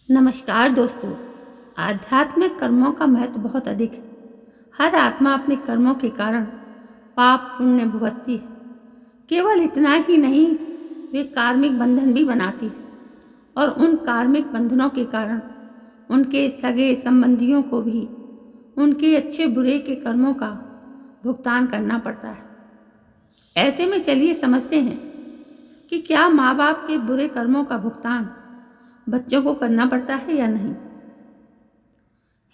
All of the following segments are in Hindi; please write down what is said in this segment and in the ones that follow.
नमस्कार दोस्तों। आध्यात्मिक कर्मों का महत्व बहुत अधिक है। हर आत्मा अपने कर्मों के कारण पाप पुण्य भुगतती है। केवल इतना ही नहीं, वे कार्मिक बंधन भी बनाती है और उन कार्मिक बंधनों के कारण उनके सगे संबंधियों को भी उनके अच्छे बुरे के कर्मों का भुगतान करना पड़ता है। ऐसे में चलिए समझते हैं कि क्या माँ बाप के बुरे कर्मों का भुगतान बच्चों को करना पड़ता है या नहीं।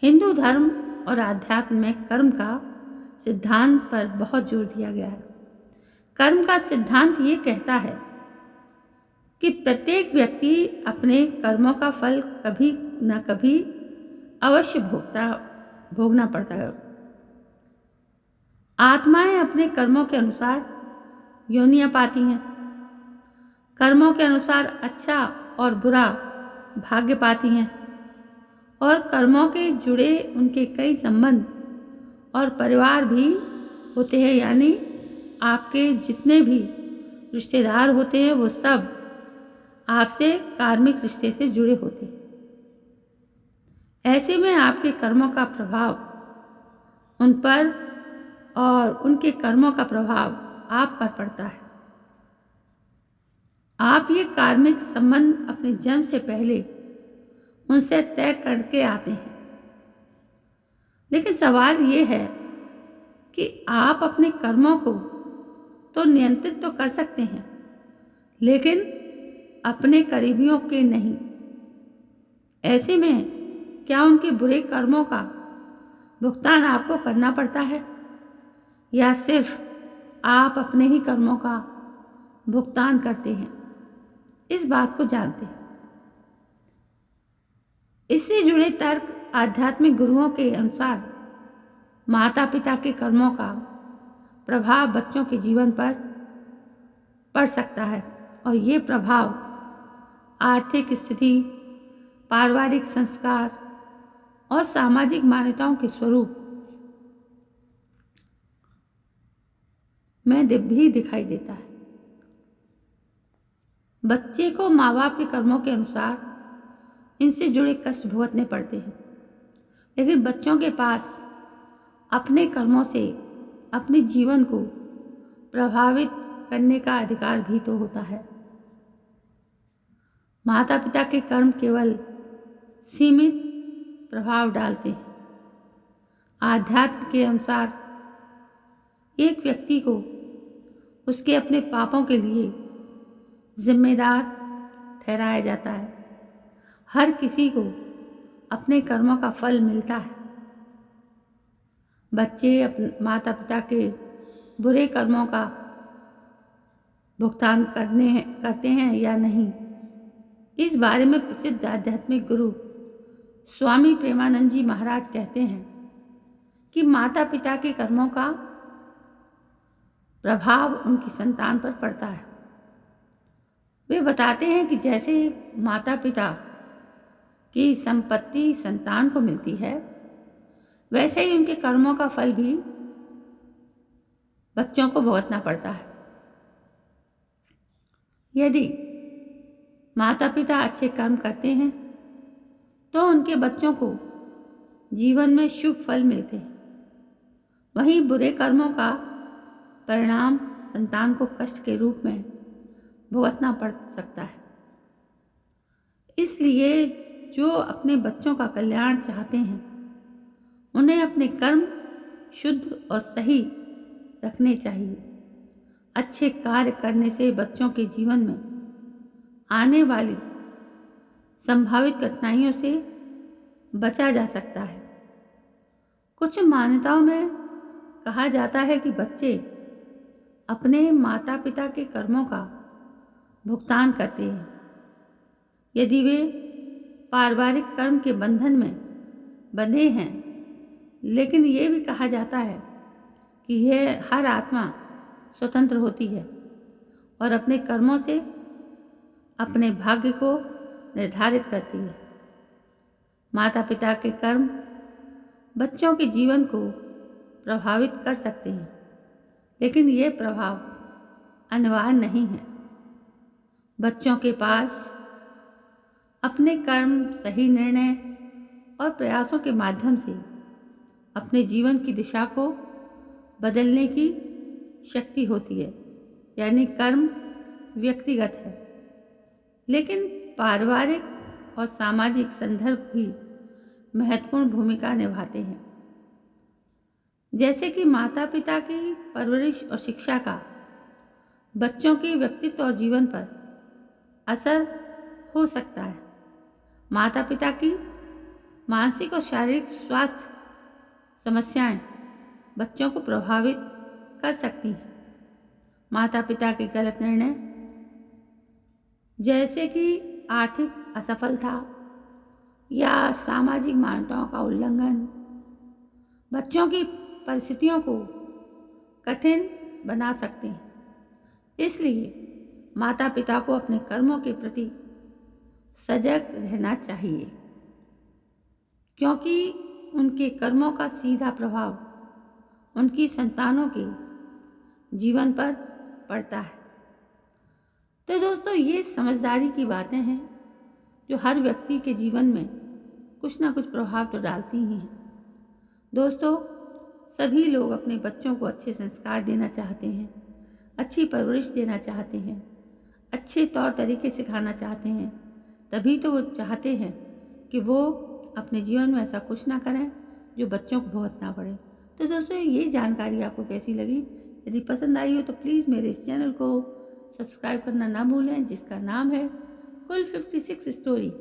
हिंदू धर्म और आध्यात्म में कर्म का सिद्धांत पर बहुत जोर दिया गया है। कर्म का सिद्धांत ये कहता है कि प्रत्येक व्यक्ति अपने कर्मों का फल कभी न कभी अवश्य भोगना पड़ता है। आत्माएं अपने कर्मों के अनुसार योनियां पाती हैं। कर्मों के अनुसार अच्छा और बुरा भाग्य पाती हैं और कर्मों के जुड़े उनके कई संबंध और परिवार भी होते हैं। यानी आपके जितने भी रिश्तेदार होते हैं वो सब आपसे कार्मिक रिश्ते से जुड़े होते हैं। ऐसे में आपके कर्मों का प्रभाव उन पर और उनके कर्मों का प्रभाव आप पर पड़ता है। आप ये कार्मिक संबंध अपने जन्म से पहले उनसे तय करके आते हैं। लेकिन सवाल ये है कि आप अपने कर्मों को तो नियंत्रित तो कर सकते हैं, लेकिन अपने करीबियों के नहीं। ऐसे में क्या उनके बुरे कर्मों का भुगतान आपको करना पड़ता है या सिर्फ आप अपने ही कर्मों का भुगतान करते हैं, इस बात को जानते हैं। इससे जुड़े तर्क आध्यात्मिक गुरुओं के अनुसार माता पिता के कर्मों का प्रभाव बच्चों के जीवन पर पड़ सकता है और ये प्रभाव आर्थिक स्थिति, पारिवारिक संस्कार और सामाजिक मान्यताओं के स्वरूप में भी दिखाई देता है। बच्चे को माँ बाप के कर्मों के अनुसार इनसे जुड़े कष्ट भुगतने पड़ते हैं, लेकिन बच्चों के पास अपने कर्मों से अपने जीवन को प्रभावित करने का अधिकार भी तो होता है। माता पिता के कर्म केवल सीमित प्रभाव डालते हैं। आध्यात्म के अनुसार एक व्यक्ति को उसके अपने पापों के लिए जिम्मेदार ठहराया जाता है। हर किसी को अपने कर्मों का फल मिलता है। बच्चे अपने माता पिता के बुरे कर्मों का भुगतान करते हैं या नहीं, इस बारे में प्रसिद्ध आध्यात्मिक गुरु स्वामी प्रेमानंद जी महाराज कहते हैं कि माता पिता के कर्मों का प्रभाव उनकी संतान पर पड़ता है। वे बताते हैं कि जैसे माता पिता की संपत्ति संतान को मिलती है, वैसे ही उनके कर्मों का फल भी बच्चों को भुगतना पड़ता है। यदि माता पिता अच्छे कर्म करते हैं तो उनके बच्चों को जीवन में शुभ फल मिलते हैं। वहीं बुरे कर्मों का परिणाम संतान को कष्ट के रूप में भुगतना पड़ सकता है। इसलिए जो अपने बच्चों का कल्याण चाहते हैं, उन्हें अपने कर्म शुद्ध और सही रखने चाहिए। अच्छे कार्य करने से बच्चों के जीवन में आने वाली संभावित कठिनाइयों से बचा जा सकता है। कुछ मान्यताओं में कहा जाता है कि बच्चे अपने माता पिता के कर्मों का भुगतान करते हैं यदि वे पारिवारिक कर्म के बंधन में बंधे हैं। लेकिन ये भी कहा जाता है कि यह हर आत्मा स्वतंत्र होती है और अपने कर्मों से अपने भाग्य को निर्धारित करती है। माता पिता के कर्म बच्चों के जीवन को प्रभावित कर सकते हैं, लेकिन ये प्रभाव अनिवार्य नहीं है। बच्चों के पास अपने कर्म, सही निर्णय और प्रयासों के माध्यम से अपने जीवन की दिशा को बदलने की शक्ति होती है। यानी कर्म व्यक्तिगत है, लेकिन पारिवारिक और सामाजिक संदर्भ भी महत्वपूर्ण भूमिका निभाते हैं। जैसे कि माता पिता की परवरिश और शिक्षा का बच्चों के व्यक्तित्व और जीवन पर असर हो सकता है। माता पिता की मानसिक और शारीरिक स्वास्थ्य समस्याएं बच्चों को प्रभावित कर सकती हैं। माता पिता के गलत निर्णय, जैसे कि आर्थिक असफलता या सामाजिक मान्यताओं का उल्लंघन, बच्चों की परिस्थितियों को कठिन बना सकते हैं। इसलिए माता पिता को अपने कर्मों के प्रति सजग रहना चाहिए, क्योंकि उनके कर्मों का सीधा प्रभाव उनकी संतानों के जीवन पर पड़ता है। तो दोस्तों, ये समझदारी की बातें हैं जो हर व्यक्ति के जीवन में कुछ ना कुछ प्रभाव तो डालती ही हैं। दोस्तों, सभी लोग अपने बच्चों को अच्छे संस्कार देना चाहते हैं, अच्छी परवरिश देना चाहते हैं, अच्छे तौर तरीके सिखाना चाहते हैं। तभी तो वो चाहते हैं कि वो अपने जीवन में ऐसा कुछ ना करें जो बच्चों को भुगतना पड़े। तो दोस्तों, ये जानकारी आपको कैसी लगी? यदि पसंद आई हो तो प्लीज़ मेरे इस चैनल को सब्सक्राइब करना ना भूलें, जिसका नाम है कुल 56 स्टोरी।